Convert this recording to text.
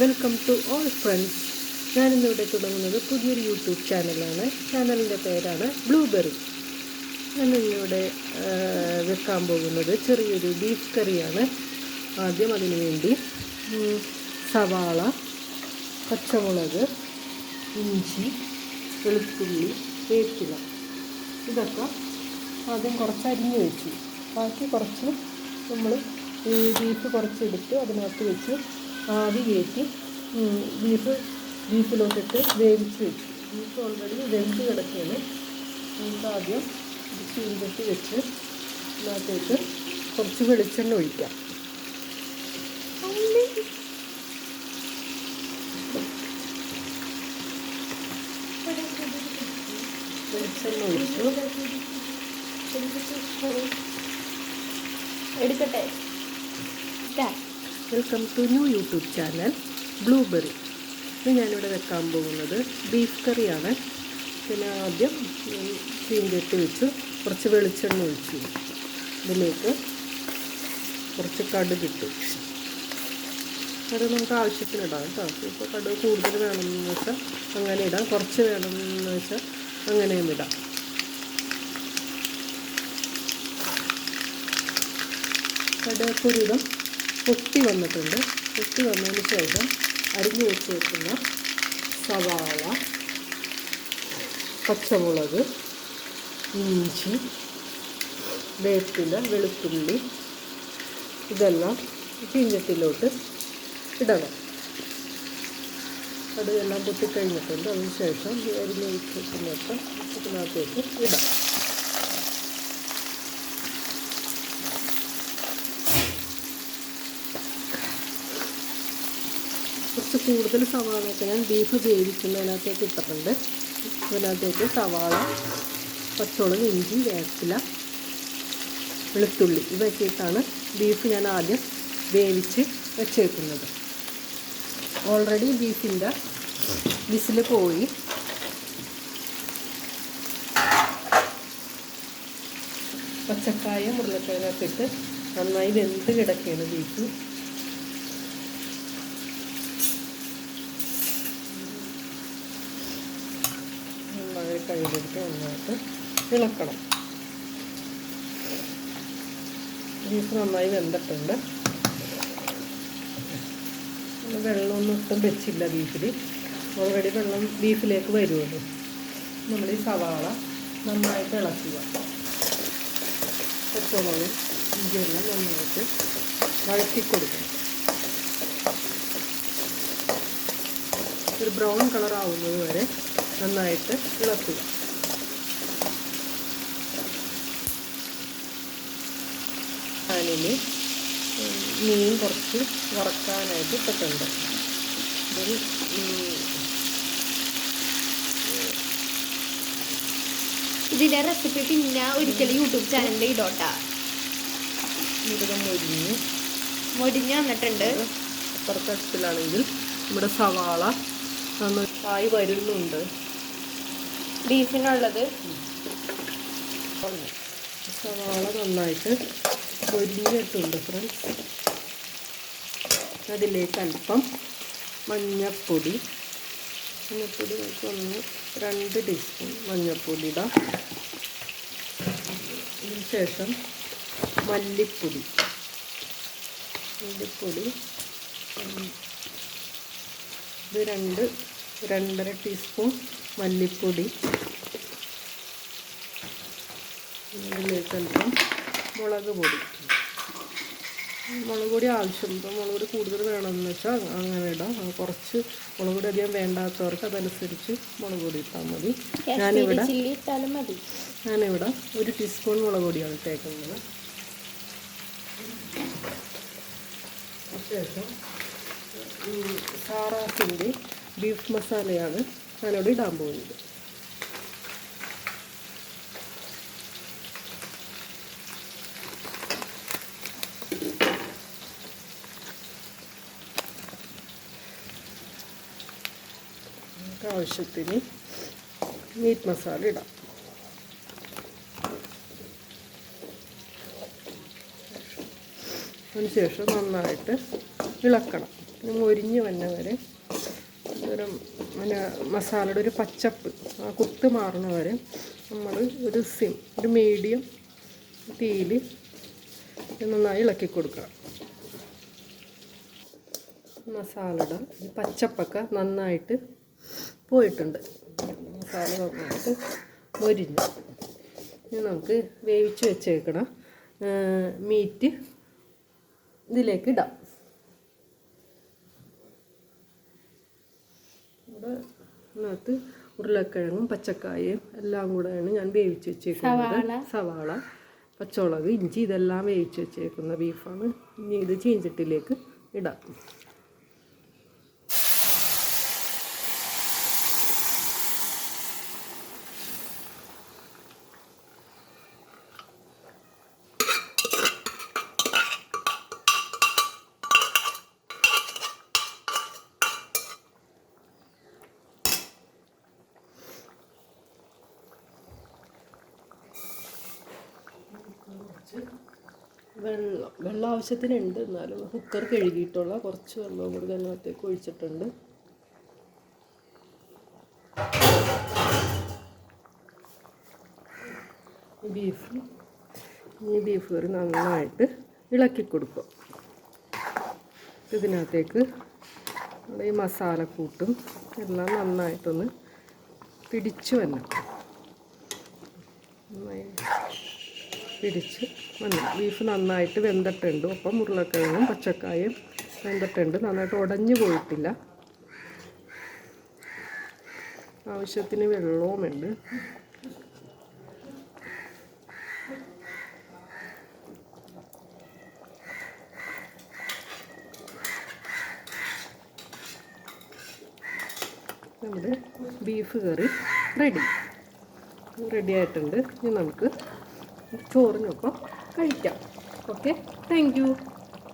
Welcome to all friends. ഞാനിന്നിവിടെ തുടങ്ങുന്നത് പുതിയൊരു യൂട്യൂബ് ചാനലാണ്. ചാനലിൻ്റെ പേരാണ് ബ്ലൂബെറി. ഞാനിന്നിവിടെ വെക്കാൻ പോകുന്നത് ചെറിയൊരു ബീഫ് കറിയാണ്. ആദ്യം അതിനു വേണ്ടി സവാള, പച്ചമുളക്, ഇഞ്ചി, വെളുത്തുള്ളി, വേപ്പില ഇതൊക്കെ ആദ്യം കുറച്ച് അരിഞ്ഞ് വെച്ചു. ബാക്കി കുറച്ച് നമ്മൾ ബീഫ് കുറച്ചെടുത്ത് അതിനകത്ത് വെച്ച് ആവി കയറ്റി ബീഫിലോട്ടിട്ട് വേവിച്ച് വെച്ചു. ബീഫ് ഓൾറെഡി വെന്ത് കിടക്കുകയാണ്. നമുക്ക് ആദ്യം ചീഞ്ചട്ടി വെച്ച് അതിനകത്തേക്ക് കുറച്ച് വെളിച്ചെണ്ണ ഒഴിക്കാം. വെളിച്ചെണ്ണ ഒഴിച്ചു എടുക്കട്ടെ. Welcome to new YouTube channel Blueberry. ഇത് ഞാനിവിടെ വെക്കാൻ പോകുന്നത് ബീഫ് കറിയാണ്. പിന്നെ ആദ്യം ചീഞ്ചട്ടി വെച്ച് കുറച്ച് വെളിച്ചെണ്ണ ഒഴിച്ചു. ഇതിലേക്ക് കുറച്ച് കടുകിട്ടു. കടുക് നമുക്ക് ആവശ്യത്തിന് ഇടാം കേട്ടോ. ഇപ്പോൾ കടുക് കൂടുതൽ വേണമെന്ന് വെച്ചാൽ അങ്ങനെ ഇടാം, കുറച്ച് വേണമെന്ന് വെച്ചാൽ അങ്ങനെയും ഇടാം. കടുകൊരുവിധം പൊട്ടി വന്നിട്ടുണ്ട്. പൊട്ടി വന്നതിന് ശേഷം അരിഞ്ഞു വെച്ചേക്കുന്ന സവാള, പച്ചമുളക്, ഇഞ്ചി, വേപ്പില, വെളുത്തുള്ളി ഇതെല്ലാം ചീഞ്ചട്ടിയിലോട്ട് ഇടണം. കടുകെല്ലാം പൊട്ടിക്കഴിഞ്ഞിട്ടുണ്ട്. അതിന് ശേഷം അരിഞ്ഞു വെച്ചേക്കുന്നൊക്കെ ഇതിനകത്തേക്ക് ഇടാം. കുറച്ച് കൂടുതൽ സവാളയൊക്കെ ഞാൻ ബീഫ് വേവിക്കുന്നതിനകത്തേക്ക് ഇട്ടിട്ടുണ്ട്. അതിനകത്തേക്ക് സവാള, പച്ചമുളക്, ഇഞ്ചി, വേപ്പില, വെളുത്തുള്ളി ഇതൊക്കെ ഇട്ടാണ് ബീഫ് ഞാൻ ആദ്യം വേവിച്ച് വെച്ചേക്കുന്നത്. ഓൾറെഡി ബീഫിൻ്റെ വിസിൽ പോയി. പച്ചക്കായ ഉരുളക്കിഴങ്ങൊക്കെ നന്നായി വെന്ത് കിടക്കുകയാണ് ബീഫ്. നന്നായി കഴുകിയിട്ട് നന്നായിട്ട് ഇളക്കണം. ബീഫ് നന്നായി വെന്തിട്ടുണ്ട്. വെള്ളമൊന്നും ഒട്ടും വെച്ചില്ല ബീഫിൽ. ഓൾറെഡി വെള്ളം ബീഫിലേക്ക് വരുമല്ലോ. നമ്മൾ ഈ സവാള നന്നായിട്ട് ഇളക്കുക. പച്ചമുളകും ഇഞ്ചിയെല്ലാം നന്നായിട്ട് വഴറ്റി കൊടുക്കണം. ഒരു ബ്രൗൺ കളർ ആവുന്നത് വരെ നന്നായിട്ട് ഇളക്കുക. പാനിൽ മീൻ കുറച്ച് വറക്കാനായിട്ട് ഇട്ടിട്ടുണ്ട്. ഇതിൻ്റെ റെസിപ്പി പിന്നെ ഒരിക്കലും യൂട്യൂബ് ചാനലിൽ ഇടോട്ടാ. മുരുകൻ മൊരിഞ്ഞ് വന്നിട്ടുണ്ട്. അപ്പുറത്തട്ടിലാണെങ്കിൽ നമ്മുടെ സവാള നന്നായി വരുന്നുണ്ട്. ബീഫിനുള്ളത് സവാള നന്നായിട്ട് മൊരിഞ്ഞിട്ടുണ്ട് ഫ്രണ്ട്സ്. അതിലേക്ക് അല്പം മഞ്ഞൾപ്പൊടി നമുക്കൊന്ന് 2 ടീസ്പൂൺ മഞ്ഞൾപ്പൊടി ഇടാം. അതിന് ശേഷം മല്ലിപ്പൊടി ഇത് 2-2.5 ടീസ്പൂൺ മല്ലിപ്പൊടി. അതിലേക്ക് അല്പം മുളക് പൊടി ആവശ്യം. ഇപ്പോൾ മുളക് പൊടി കൂടുതൽ വേണമെന്ന് വെച്ചാൽ അങ്ങനെ ഇടാം. കുറച്ച് മുളക് പൊടി അധികം വേണ്ടാത്തവർക്ക് അതനുസരിച്ച് മുളക് പൊടി ഇട്ടാൽ മതി. ഞാനിവിടെ 1 ടീസ്പൂൺ മുളക് പൊടിയാണ് ഇട്ടേക്കുന്നത്. ശേഷം സാറാസിൻ്റെ ബീഫ് മസാലയാണ് ഞാനിവിടെ ഇടാൻ പോകുന്നത്. ആവശ്യത്തിന് മീറ്റ് മസാല ഇടാം. അതിനുശേഷം നന്നായിട്ട് ഇളക്കണം. മൊരിഞ്ഞ് വന്ന വരെ ഒരു പിന്നെ മസാലയുടെ ഒരു പച്ചപ്പ് ആ കുത്ത് മാറുന്ന വരെ നമ്മൾ ഒരു മീഡിയം തീയിൽ നന്നായി ഇളക്കി കൊടുക്കുക. മസാലയുടെ പച്ചപ്പൊക്കെ നന്നായിട്ട് പോയിട്ടുണ്ട്. മസാല നന്നായിട്ട് മൊരിഞ്ഞു. ഇനി നമുക്ക് വേവിച്ച് വെച്ചേക്കണം മീറ്റ് ഇതിലേക്ക് ഇടാം. ഇവിടെ ഇതിനകത്ത് ഉരുളക്കിഴങ്ങും പച്ചക്കായയും എല്ലാം കൂടെയാണ് ഞാൻ വേവിച്ച് വെച്ചേക്കുന്നത്. സവാള, പച്ചമുളക്, ഇഞ്ചി ഇതെല്ലാം വേവിച്ച് വെച്ചേക്കുന്ന ബീഫാണ്. ഇനി ഇത് ചീഞ്ചട്ടിലേക്ക് ഇടാം. വെള്ളം ആവശ്യത്തിനുണ്ട്, എന്നാലും കുക്കർ കഴുകിയിട്ടുള്ള കുറച്ച് വെള്ളവും കൂടി അതിനകത്തേക്ക് ഒഴിച്ചിട്ടുണ്ട്. ബീഫ് കറി നന്നായിട്ട് ഇളക്കി കൊടുക്കുക. ഇതിനകത്തേക്ക് ഈ മസാലക്കൂട്ടും എല്ലാം നന്നായിട്ടൊന്ന് പിടിച്ച് വരണം. ബീഫ് നന്നായിട്ട് വെന്തിട്ടുണ്ട്. ഒപ്പം ഉരുളക്കിഴങ്ങും പച്ചക്കായും വെന്തിട്ടുണ്ട്. നന്നായിട്ട് ഉടഞ്ഞു പോയിട്ടില്ല. ആവശ്യത്തിന് വെള്ളവുമുണ്ട്. നമ്മുടെ ബീഫ് കറി റെഡി ആയിട്ടുണ്ട്. ഇനി നമുക്ക് ചോറിനൊപ്പം കഴിക്കാം. Okay, thank you.